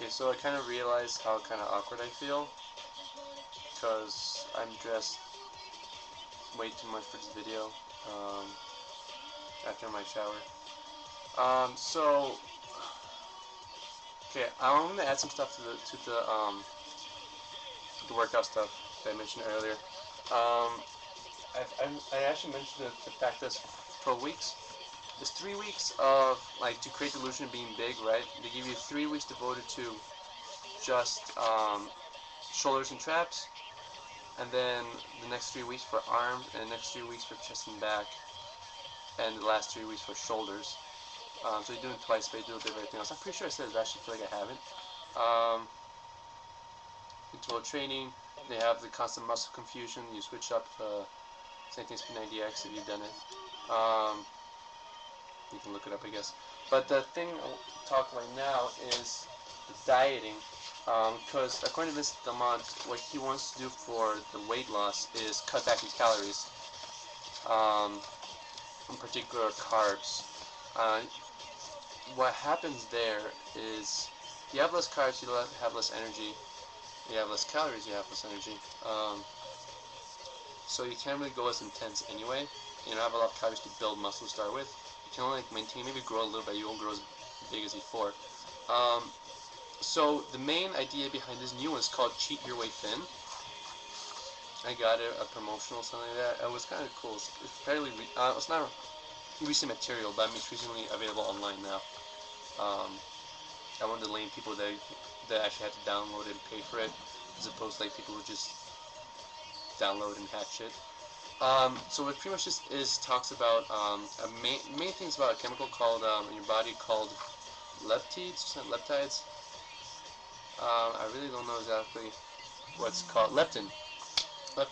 Okay, so I kind of realized how kind of awkward I feel because I'm dressed way too much for this video after my shower. So okay, I'm gonna add some stuff to the workout stuff that I mentioned earlier. I actually mentioned the fact that it's 12 weeks. There's 3 weeks of like to create the illusion of being big, right? They give you 3 weeks devoted to just shoulders and traps, and then the next 3 weeks for arms, and the next 3 weeks for chest and back, and the last 3 weeks for shoulders. So you do it twice, but you do a bit of everything else. I'm pretty sure I said it, but I actually feel like I haven't. Interval training, they have the constant muscle confusion. You switch up same thing as P90X if you've done it. You can look it up, I guess. But the thing I'll talk right now is the dieting. Because according to Vincent Delmont, what he wants to do for the weight loss is cut back in calories, in particular carbs. What happens there is you have less carbs, you have less energy. You have less calories, you have less energy. So you can't really go as intense anyway. You don't have a lot of calories to build muscle to start with. You can only maintain, maybe grow a little bit. You won't grow as big as before. So the main idea behind this new one is called CheatYourWayThin. I got it, a promotional something like that. It was kind of cool. It's fairly, it's not recent material, but I mean it's recently available online now. I wanted to lame people that actually had to download it and pay for it, as opposed to like people who just download and hack shit. So what pretty much just is talks about main things about a chemical called in your body called leptides. I really don't know exactly what's called leptin.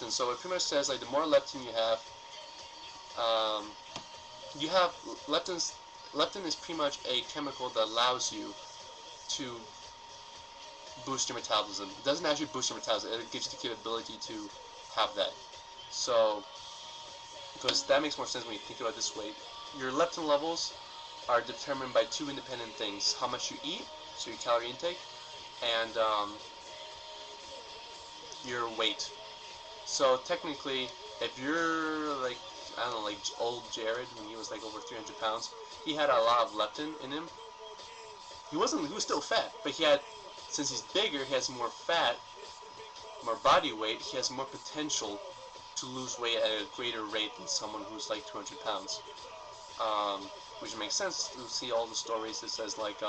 So it pretty much says like the more leptin you have leptin is pretty much a chemical that allows you to boost your metabolism. It doesn't actually boost your metabolism. It gives you the capability to have that. So, because that makes more sense when you think about it this way. Your leptin levels are determined by two independent things: how much you eat, so your calorie intake, and your weight. So technically, if you're like, I don't know, like old Jared when he was like over 300 pounds, he had a lot of leptin in him. He was still fat, but since he's bigger, he has more fat, more body weight, he has more potential to lose weight at a greater rate than someone who's like 200 pounds. Which makes sense to see all the stories that says like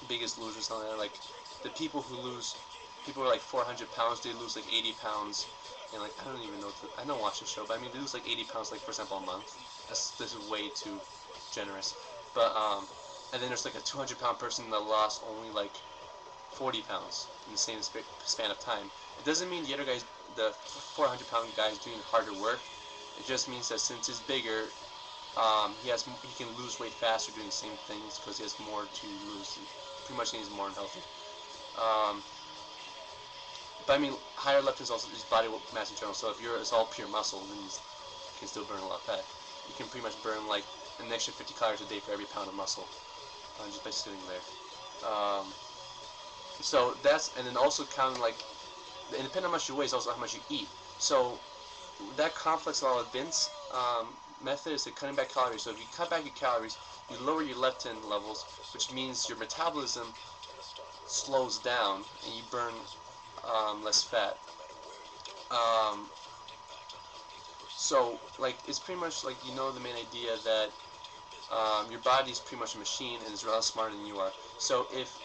Biggest Loser or something like that. Like the people are like 400 pounds, they lose like 80 pounds, and like I don't even know. I don't watch the show, but I mean they lose like 80 pounds, like for example, a month. This is way too generous. But and then there's like a 200-pound person that lost only like 40 pounds in the same span of time. It doesn't mean the 400-pound guy is doing harder work. It just means that since he's bigger, he can lose weight faster doing the same things because he has more to lose. He pretty much needs more unhealthy. But I mean, higher leptin is also just body mass in general. So if it's all pure muscle, then you can still burn a lot of fat. You can pretty much burn like an extra 50 calories a day for every pound of muscle just by sitting there. So and then also counting like, independent on how much you weigh is also how much you eat. So that complex law of Vince method is cutting back calories. So if you cut back your calories, you lower your leptin levels, which means your metabolism slows down and you burn less fat. So like it's pretty much like the main idea that your body is pretty much a machine and is rather smarter than you are. So if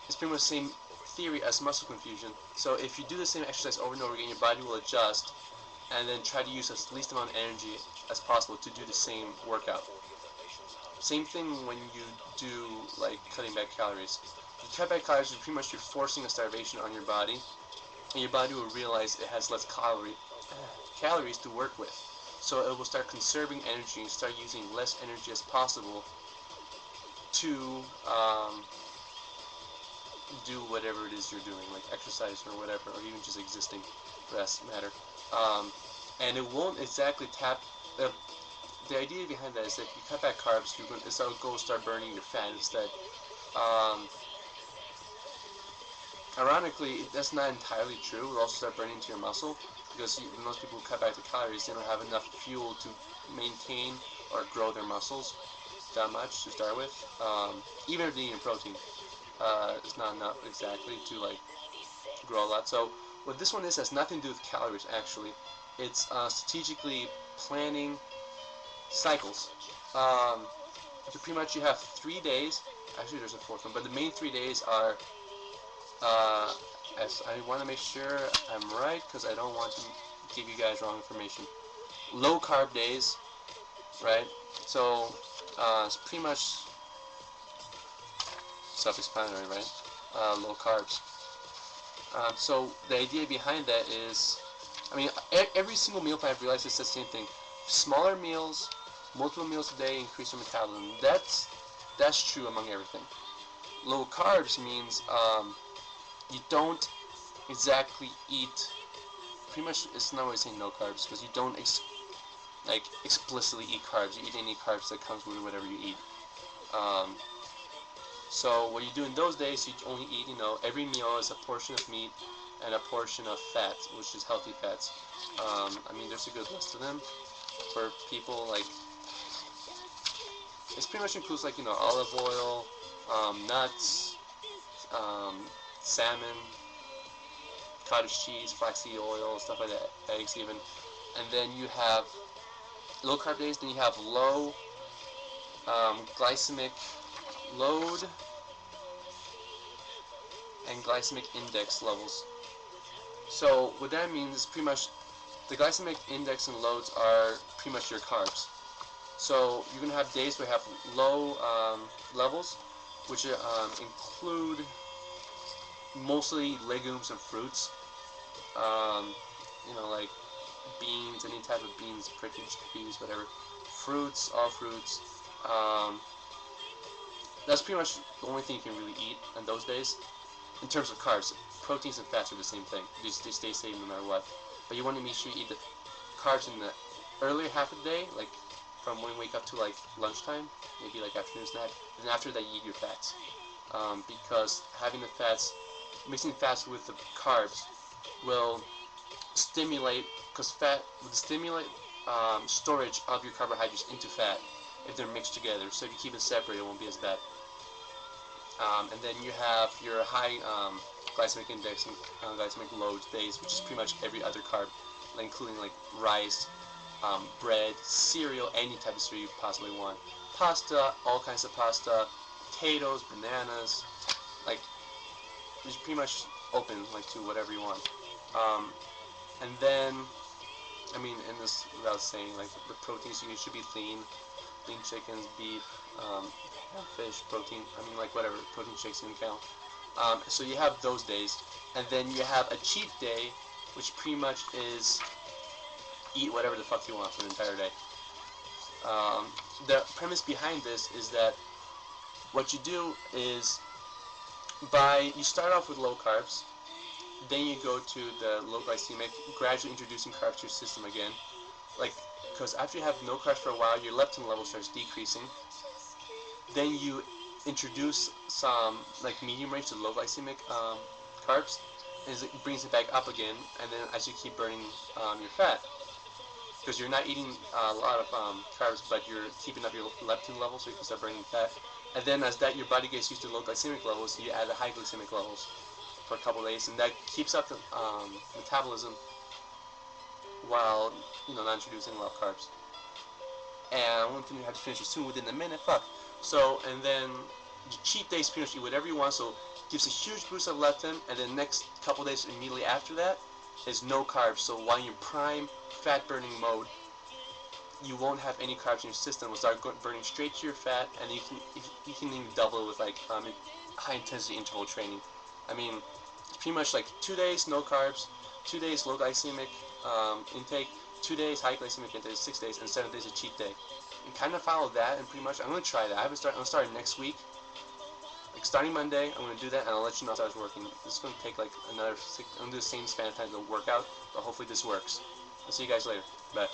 it's pretty much the same theory as muscle confusion. So if you do the same exercise over and over again, your body will adjust and then try to use the least amount of energy as possible to do the same workout. Same thing when you do like cutting back calories. If you cut back calories, you're forcing a starvation on your body, and your body will realize it has less calories to work with. So it will start conserving energy and start using less energy as possible to do whatever it is you're doing, like exercise or whatever, or even just existing for that matter. And it won't exactly tap. The idea behind that is that if you cut back carbs, it's going to start burning your fat instead. ironically, that's not entirely true. It'll also start burning into your muscle because most people who cut back the calories, they don't have enough fuel to maintain or grow their muscles that much to start with. Even if they're eating protein, it's not enough exactly to like grow a lot. So what this one is has nothing to do with calories actually. It's strategically planning cycles. So pretty much you have 3 days. Actually, there's a fourth one, but the main 3 days are. As I want to make sure I'm right because I don't want to give you guys wrong information. Low carb days, right? So it's pretty much self-explanatory, right? Low carbs. So the idea behind that is, I mean, every single meal plan I've realized is the same thing. Smaller meals, multiple meals a day, increase your metabolism. That's true among everything. Low carbs means you don't exactly eat. Pretty much, it's not always saying no carbs because you don't explicitly eat carbs. You eat any carbs that comes with whatever you eat. So what you do in those days, you only eat, every meal is a portion of meat and a portion of fat, which is healthy fats. I mean, there's a good list of them for people like. It pretty much includes like olive oil, nuts, salmon, cottage cheese, flaxseed oil, stuff like that, eggs even. And then you have low carb days. Then you have low glycemic load and glycemic index levels. So what that means is pretty much the glycemic index and loads are pretty much your carbs. So you're going to have days where you have low levels, which include mostly legumes and fruits. Like beans, any type of beans, prickles, chickpeas, whatever. Fruits, all fruits. That's pretty much the only thing you can really eat on those days. In terms of carbs, proteins and fats are the same thing. They stay safe no matter what. But you want to make sure you eat the carbs in the earlier half of the day, like from when you wake up to like lunchtime, maybe like afternoon snack. And after that, you eat your fats. Because having the fats, mixing fats with the carbs will stimulate, because fat would stimulate storage of your carbohydrates into fat if they're mixed together. So if you keep it separate, it won't be as bad. And then you have your high glycemic index and glycemic load days, which is pretty much every other carb, like including like rice, bread, cereal, any type of cereal you possibly want, pasta, all kinds of pasta, potatoes, bananas, like it's pretty much open like to whatever you want. And then, I mean, in this, without saying, like the proteins you should be lean chickens, beef, fish, protein. I mean, like whatever protein shakes you can count. So you have those days, and then you have a cheat day, which pretty much is eat whatever the fuck you want for the entire day. The premise behind this is that what you do is you start off with low carbs, then you go to the low glycemic, gradually introducing carbs to your system again. Like, because after you have no carbs for a while, your leptin level starts decreasing. Then you introduce some like medium range to low glycemic carbs, and it brings it back up again. And then as you keep burning your fat, because you're not eating a lot of carbs, but you're keeping up your leptin level, so you can start burning fat. And then as that your body gets used to low glycemic levels, you add the high glycemic levels for a couple of days, and that keeps up the metabolism while not introducing a lot of carbs. And one thing you have to finish it soon within a minute. Fuck. So and then the cheat days pretty much eat whatever you want. So it gives a huge boost of leptin, and then the next couple of days immediately after that is no carbs. So while you're in prime fat burning mode, you won't have any carbs in your system. Will start burning straight to your fat, and you can even double it with like high intensity interval training. I mean, it's pretty much like 2 days no carbs, 2 days low glycemic intake, 2 days high glycemic intake, 6 days, and 7 days a cheat day. And kind of follow that, and pretty much I'm gonna try that. I'm gonna start next week. Like starting Monday, I'm gonna do that, and I'll let you know how it's working. This is gonna take like another 6. I'm gonna do the same span of time to work out, but hopefully this works. I'll see you guys later. Bye.